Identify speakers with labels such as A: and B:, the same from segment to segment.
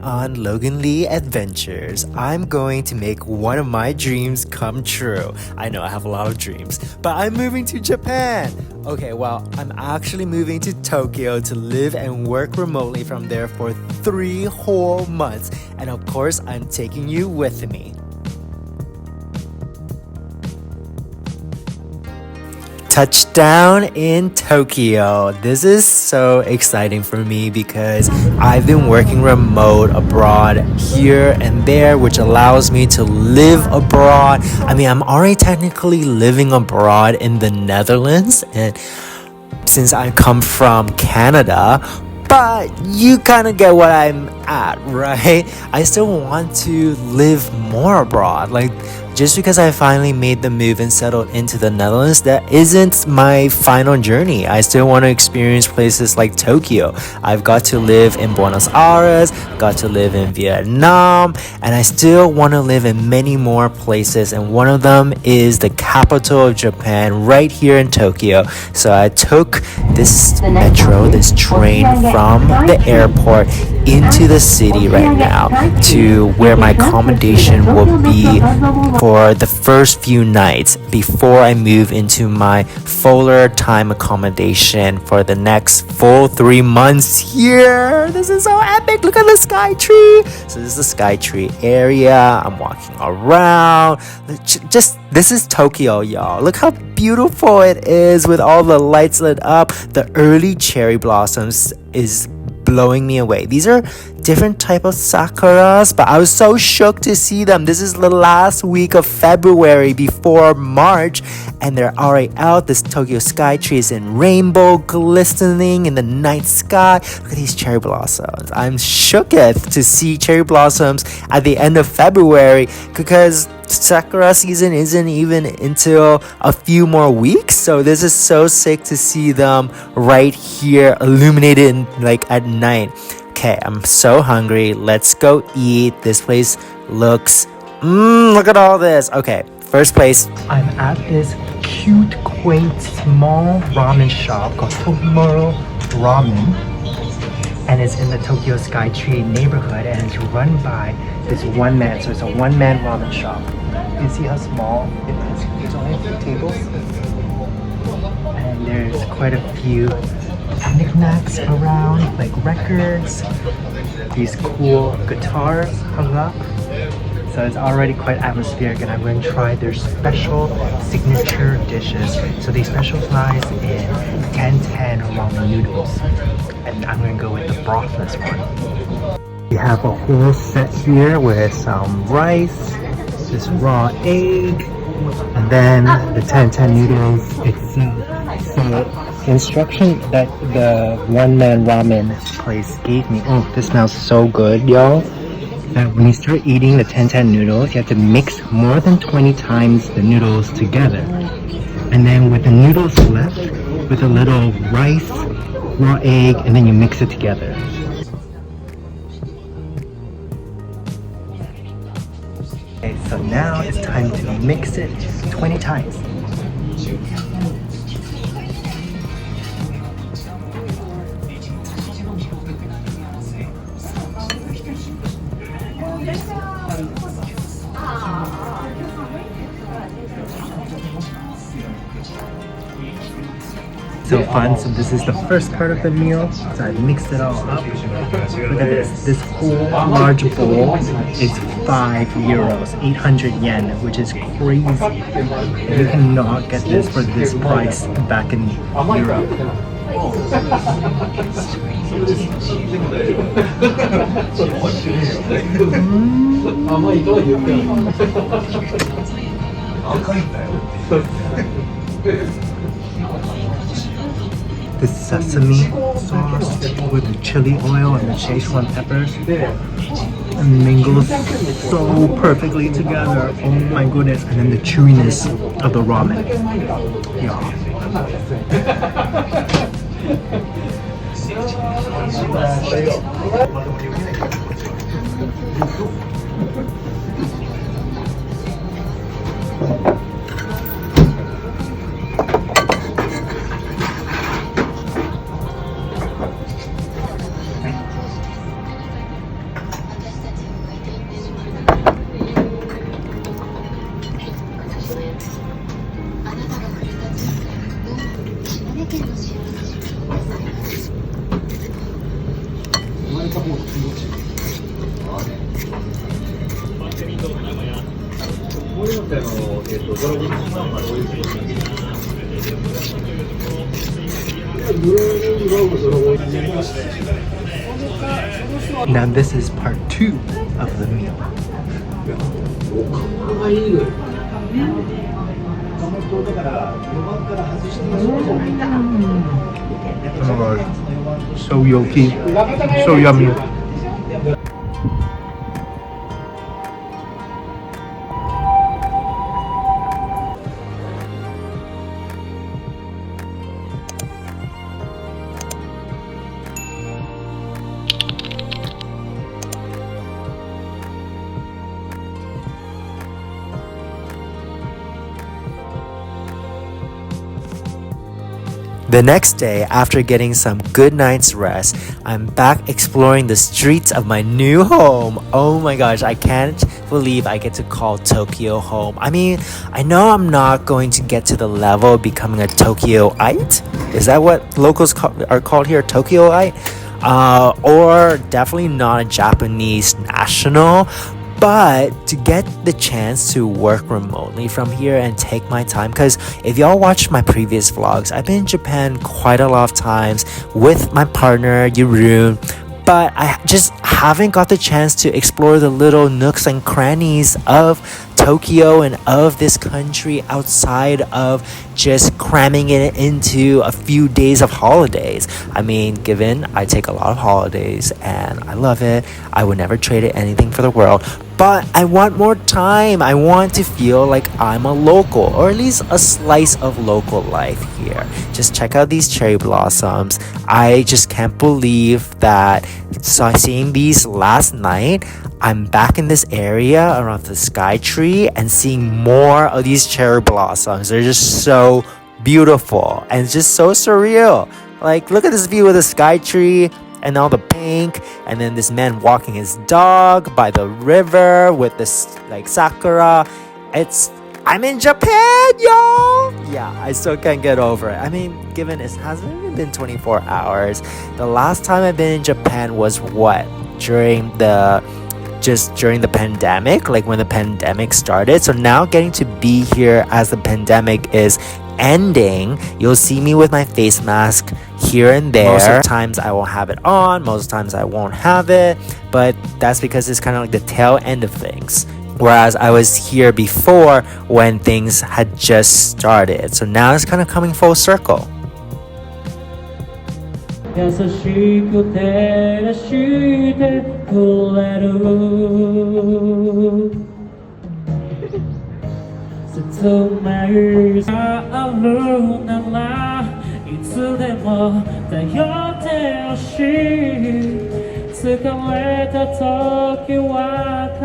A: On Logan Lee Adventures, I'm going to make one of my dreams come true. I know I have a lot of dreams, but I'm moving to Japan. Okay, well, I'm actually moving to Tokyo to live and work remotely from there for 3 whole months. And of course, I'm taking you with me. Touchdown in Tokyo. This is so exciting for me because I've been working remote abroad here and there, which allows me to live abroad. I mean, I'm already technically living abroad in the Netherlands, and since I come from Canada, but you kind of get what I'm at, right? I still want to live more abroad. Like, just because I finally made the move and settled into the Netherlands, that isn't my final journey. I still want to experience places like Tokyo. I've got to live in Buenos Aires, got to live in Vietnam, and I still want to live in many more places. And one of them is the capital of Japan, right here in Tokyo. So I took this metro, this train from the airport into the city right now to where my accommodation will be for the first few nights before I move into my fuller time accommodation for the next full 3 months here. This is so epic. Look at the sky tree. So this is the sky tree area. I'm walking around. This is Tokyo, y'all. Look how beautiful it is with all the lights lit up. The early cherry blossoms is blowing me away. These are different type of sakuras, but I was so shook to see them. This is the last week of February before March, and they're already out. This Tokyo sky tree is in rainbow, glistening in the night sky. Look at these cherry blossoms. I'm shooketh to see cherry blossoms at the end of February because sakura season isn't even until a few more weeks. So this is so sick to see them right here illuminated like at night. Okay, I'm so hungry. Let's go eat. This place looks look at all this. Okay, first place. I'm at this cute, quaint, small ramen shop called Tomorrow Ramen, and it's in the Tokyo Skytree neighborhood, and it's run by this one man. So it's a one-man ramen shop. You can see how small it is. There's only a few tables, and there's quite a few knickknacks around, like records, these cool guitars hung up. So it's already quite atmospheric, and I'm going to try their special signature dishes. So they specialize in 1010 ramen noodles, and I'm going to go with the brothless one. We have a whole set here with some rice, this raw egg, and then the 1010 noodles itself. So the instruction that the one-man ramen place gave me, oh, this smells so good, y'all, that when you start eating the 1010 noodles, you have to mix more than 20 times the noodles together. And then with the noodles left, with a little rice, raw egg, and then you mix it together. Okay, so now it's time to mix it 20 times. So fun. So this is the first part of the meal. So I mixed it all up. Look at this. This whole large bowl is 5 euros, 800 yen, which is crazy. You cannot get this for this price back in Europe. The sesame sauce with the chili oil and the Szechuan peppers and mingles so perfectly together. Oh my goodness. And then the chewiness of the ramen. Yeah. Now this is part 2 of the meal. Oh my gosh, so yummy, so yummy. The next day, after getting some good night's rest, I'm back exploring the streets of my new home. Oh my gosh, I can't believe I get to call Tokyo home. I mean, I know I'm not going to get to the level of becoming a Tokyoite. Is that what locals are called here, Tokyoite? Or definitely not a Japanese national. But to get the chance to work remotely from here and take my time, because if y'all watched my previous vlogs, I've been in Japan quite a lot of times with my partner Yurun, but I just haven't got the chance to explore the little nooks and crannies of Tokyo and of this country outside of just cramming it into a few days of holidays. I mean, given I take a lot of holidays and I love it, I would never trade it anything for the world. But I want more time. I want to feel like I'm a local, or at least a slice of local life here. Just check out these cherry blossoms. I just can't believe that seeing these last night, I'm back in this area around the sky tree and seeing more of these cherry blossoms. They're just so beautiful and just so surreal. Like, look at this view of the sky tree and all the pink, and then this man walking his dog by the river with this like sakura. I'm in Japan, y'all. Yeah, I still can't get over it. I mean, given it hasn't even been 24 hours. The last time I've been in Japan was what? During the pandemic, like when the pandemic started. So now getting to be here as the pandemic is ending, you'll see me with my face mask here and there. Most of the times I won't have it on, most times I won't have it, but that's because it's kind of like the tail end of things. Whereas I was here before when things had just started. So now it's kind of coming full circle. 優しく照らしてくれる説明があるならいつでも頼ってほしい疲れた時は肩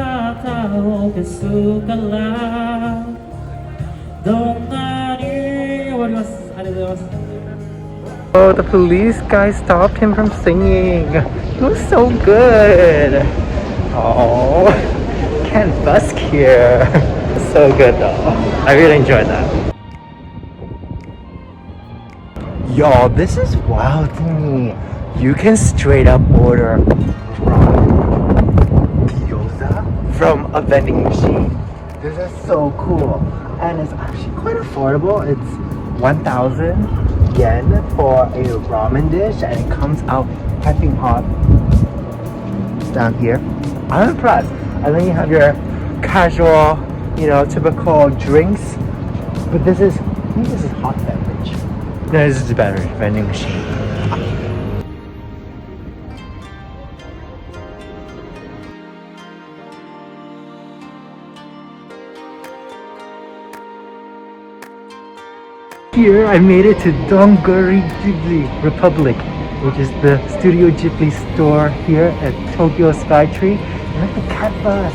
A: を消すからどんなに終わりますありがとうございます Oh, the police guy stopped him from singing. It was so good. Oh, can't busk here. So good though. I really enjoyed that. Y'all, this is wild to me. You can straight up order gyoza from a vending machine. This is so cool. And it's actually quite affordable. It's 1,000 yen for a ramen dish, and it comes out piping hot down here. I'm impressed. And then you have your casual, typical drinks. But I think this is hot beverage. No, this is a beverage vending machine. Here I made it to Dongori Ghibli Republic, which is the Studio Ghibli store here at Tokyo Skytree. And look at the cat bus.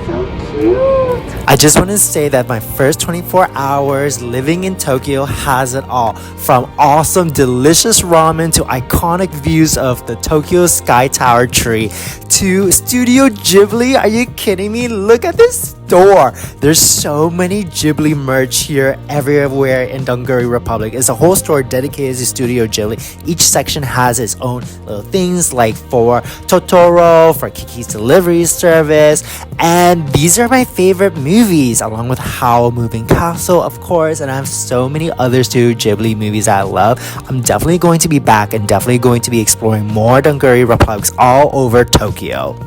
A: So cute! I just want to say that my first 24 hours living in Tokyo has it all. From awesome, delicious ramen to iconic views of the Tokyo Sky Tower tree to Studio Ghibli. Are you kidding me? Look at this store. There's so many Ghibli merch here everywhere in Donguri Republic. It's a whole store dedicated to Studio Ghibli. Each section has its own little things, like for Totoro, for Kiki's Delivery Service, and these are my favorite movies, along with Howl Moving Castle, of course, and I have so many other Studio Ghibli movies I love. I'm definitely going to be back and definitely going to be exploring more Donguri Republics all over Tokyo.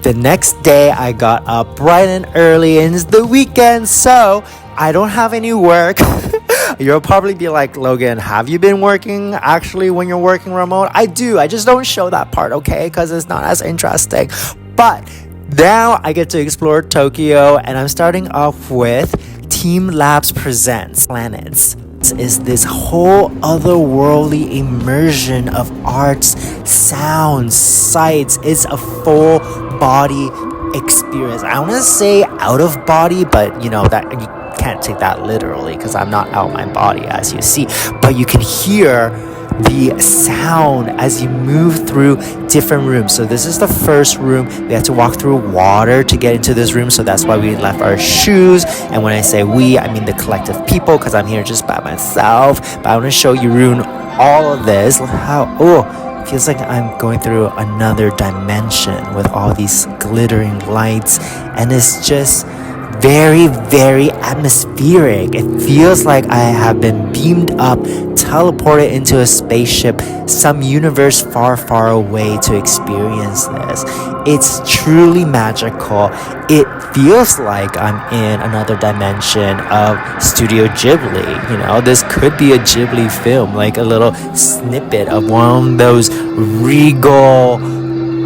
A: The next day, I got up bright and early, and it's the weekend, so I don't have any work. You'll probably be like, Logan, have you been working actually when you're working remote? I do. I just don't show that part, okay? Because it's not as interesting. But now I get to explore Tokyo, and I'm starting off with Team Labs Presents Planets. Is this whole otherworldly immersion of arts, sounds, sights. It's a full body experience. I want to say out of body, but you know that you can't take that literally because I'm not out my body, as you see, but you can hear the sound as you move through different rooms. So this is the first room. We had to walk through water to get into this room, so that's why we left our shoes. And when I say we, I mean the collective people, because I'm here just by myself. But I want to show you all of this. How feels like I'm going through another dimension with all these glittering lights, and it's just very, very atmospheric. It feels like I have been beamed up, teleported into a spaceship, some universe far, far away to experience this. It's truly magical. It feels like I'm in another dimension of Studio Ghibli. You know, this could be a Ghibli film, like a little snippet of one of those regal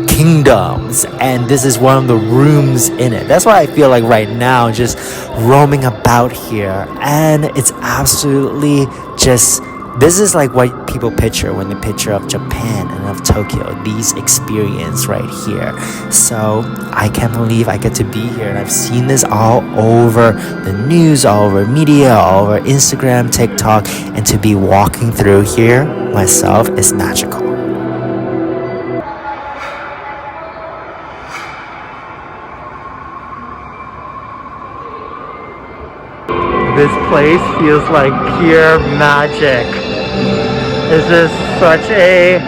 A: kingdoms, and this is one of the rooms in it. That's why I feel like right now just roaming about here, and it's absolutely just, this is like what people picture when they picture of Japan and of Tokyo, these experience right here. So I can't believe I get to be here, and I've seen this all over the news, all over media, all over Instagram, TikTok, and to be walking through here myself is magical. This place feels like pure magic. This is such a...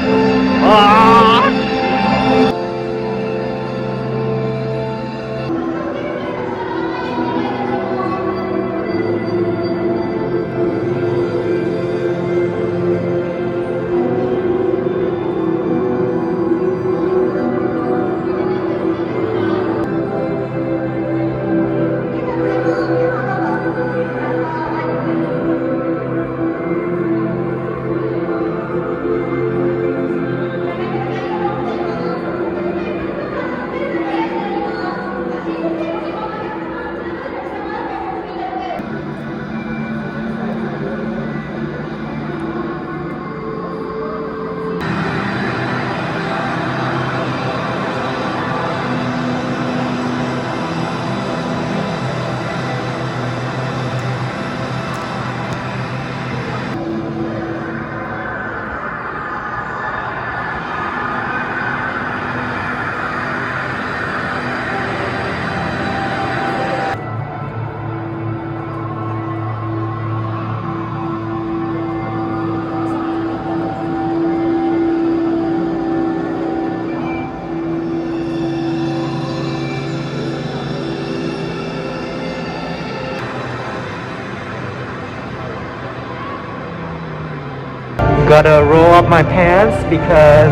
A: Gotta roll up my pants because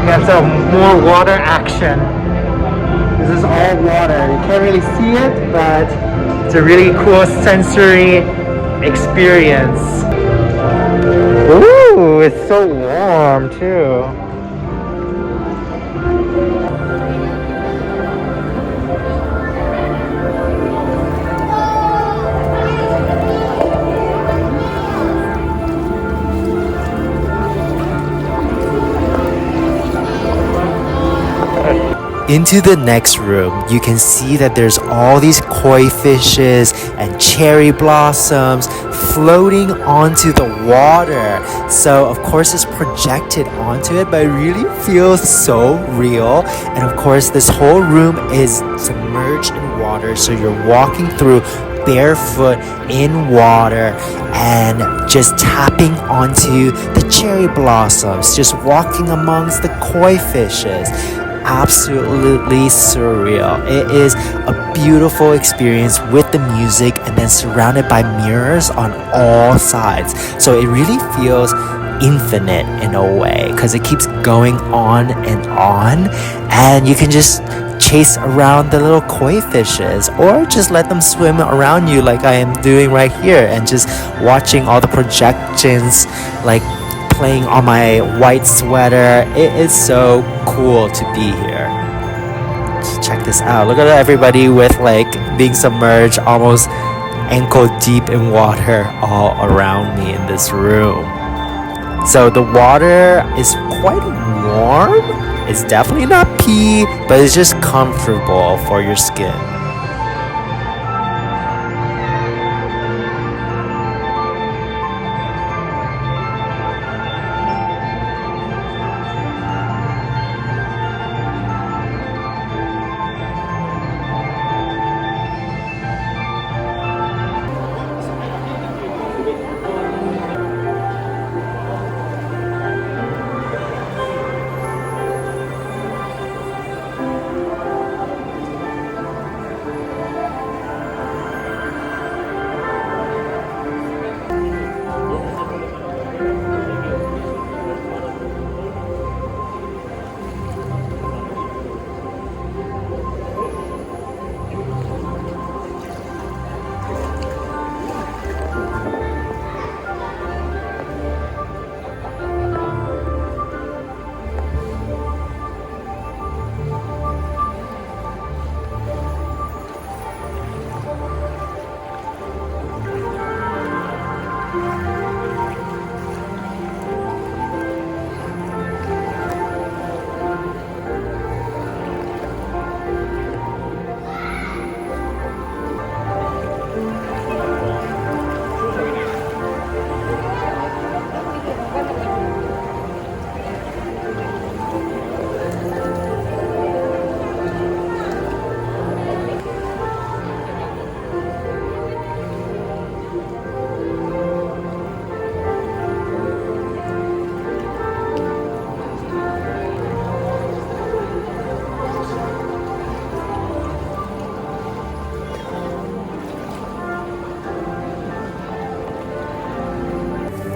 A: we have some more water action. This is all water. You can't really see it, but it's a really cool sensory experience. Ooh, it's so warm too. into the next room, you can see that there's all these koi fishes and cherry blossoms floating onto the water. So of course it's projected onto it, but it really feels so real. And of course this whole room is submerged in water, so you're walking through barefoot in water and just tapping onto the cherry blossoms, just walking amongst the koi fishes. Absolutely surreal. It is a beautiful experience with the music and then surrounded by mirrors on all sides. So it really feels infinite in a way because it keeps going on, and you can just chase around the little koi fishes or just let them swim around you like I am doing right here, and just watching all the projections like playing on my white sweater. It is so cool to be here. Just check this out. Look at everybody with like being submerged almost ankle deep in water all around me in this room. So the water is quite warm. It's definitely not pee, but it's just comfortable for your skin.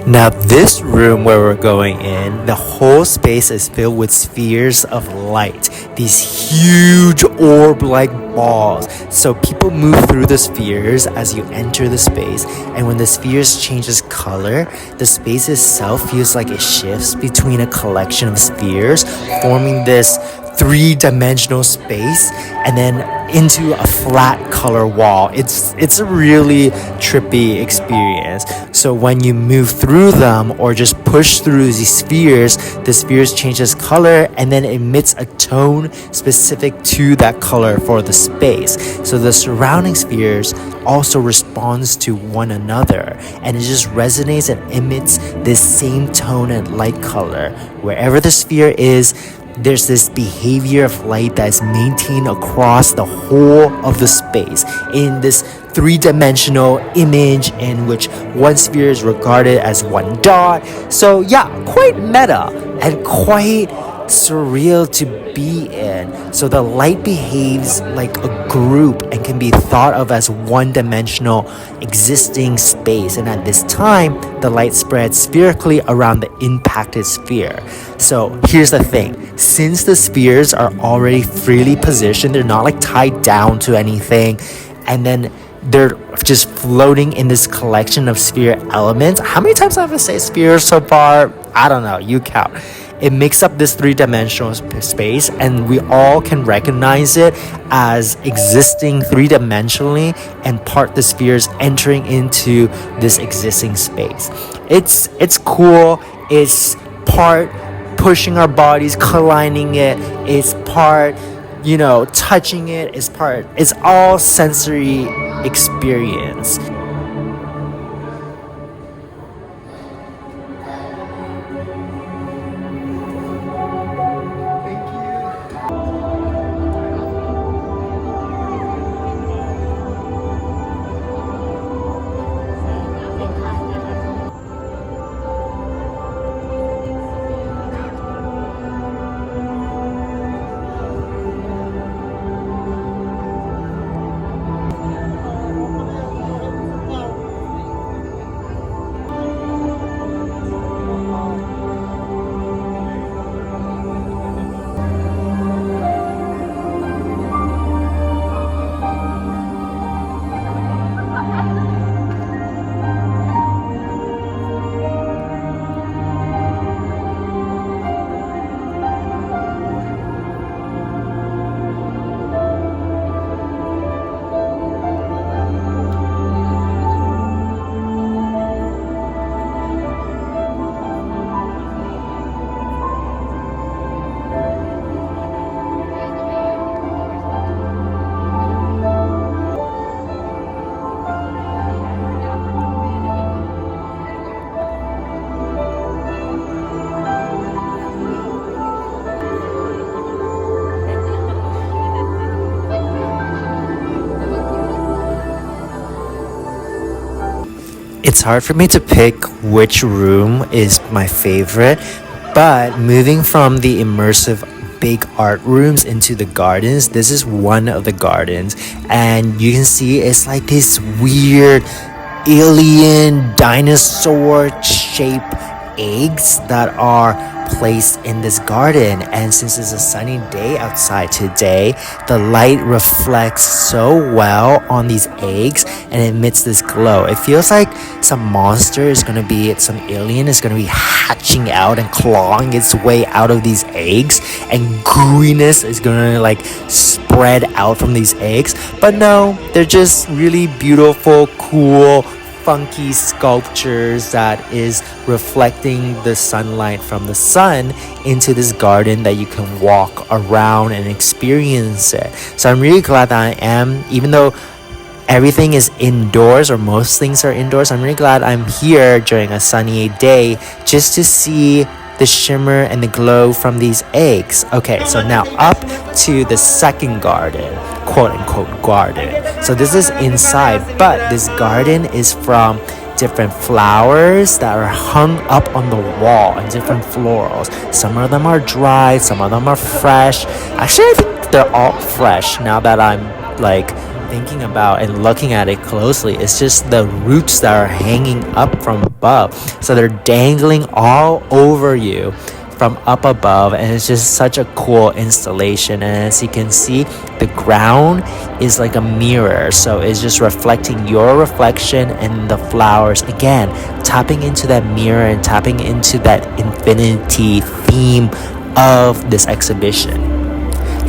A: Now this room where we're going in, the whole space is filled with spheres of light. These huge orb-like balls. So people move through the spheres as you enter the space, and when the spheres changes color, the space itself feels like it shifts between a collection of spheres, forming this three-dimensional space and then into a flat color wall. It's a really trippy experience. So when you move through them or just push through these spheres, the spheres changes color and then emits a tone specific to that color for the space. So the surrounding spheres also responds to one another, and it just resonates and emits this same tone and light color. Wherever the sphere is, there's this behavior of light that is maintained across the whole of the space in this three-dimensional image in which one sphere is regarded as one dot. So yeah, quite meta and quite surreal to be in. So the light behaves like a group and can be thought of as one-dimensional existing space, and at this time the light spreads spherically around the impacted sphere. So here's the thing, since the spheres are already freely positioned, they're not like tied down to anything, and then they're just floating in this collection of sphere elements. How many times have I said spheres so far? I don't know, you count. It makes up this three-dimensional space, and we all can recognize it as existing three-dimensionally and part the spheres entering into this existing space. It's cool. It's part pushing our bodies, colliding it. It's part touching it is part, it's all sensory experience. It's hard for me to pick which room is my favorite, but moving from the immersive big art rooms into the gardens, this is one of the gardens, and you can see it's like this weird alien dinosaur shaped eggs that are placed in this garden. And since it's a sunny day outside today, the light reflects so well on these eggs and emits this glow. It feels like some monster is gonna be, some alien is gonna be hatching out and clawing its way out of these eggs, and gooiness is gonna like spread out from these eggs. But no, they're just really beautiful, cool, funky sculptures that is reflecting the sunlight from the sun into this garden that you can walk around and experience it. So I'm really glad that I am, even though everything is indoors, or most things are indoors, I'm really glad I'm here during a sunny day just to see the shimmer and the glow from these eggs. Okay, so now up to the second garden, quote unquote garden. So this is inside, but this garden is from different flowers that are hung up on the wall, and different florals. Some of them are dry, some of them are fresh. Actually, I think they're all fresh now that I'm like thinking about and looking at it closely. It's just the roots that are hanging up from above, so they're dangling all over you from up above, and it's just such a cool installation. And as you can see, the ground is like a mirror, so it's just reflecting your reflection and the flowers, again tapping into that mirror and tapping into that infinity theme of this exhibition.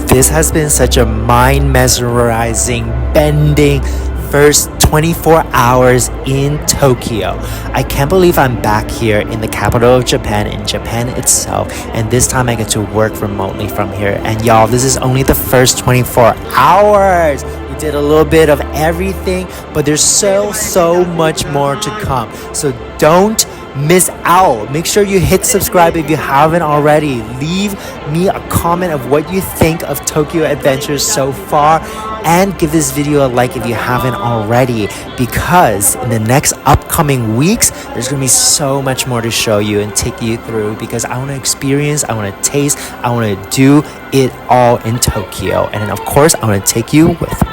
A: This has been such a mind mesmerizing, bending first 24 hours in Tokyo. I can't believe I'm back here in the capital of Japan, in Japan itself, and this time I get to work remotely from here. And y'all, this is only the first 24 hours. We did a little bit of everything, but there's so much more to come. So don't miss out. Make sure you hit subscribe if you haven't already. Leave me a comment of what you think of Tokyo Adventures so far, and give this video a like if you haven't already, because in the next upcoming weeks there's gonna be so much more to show you and take you through, because I want to experience, I want to taste, I want to do it all in Tokyo, and then of course I want to take you with me.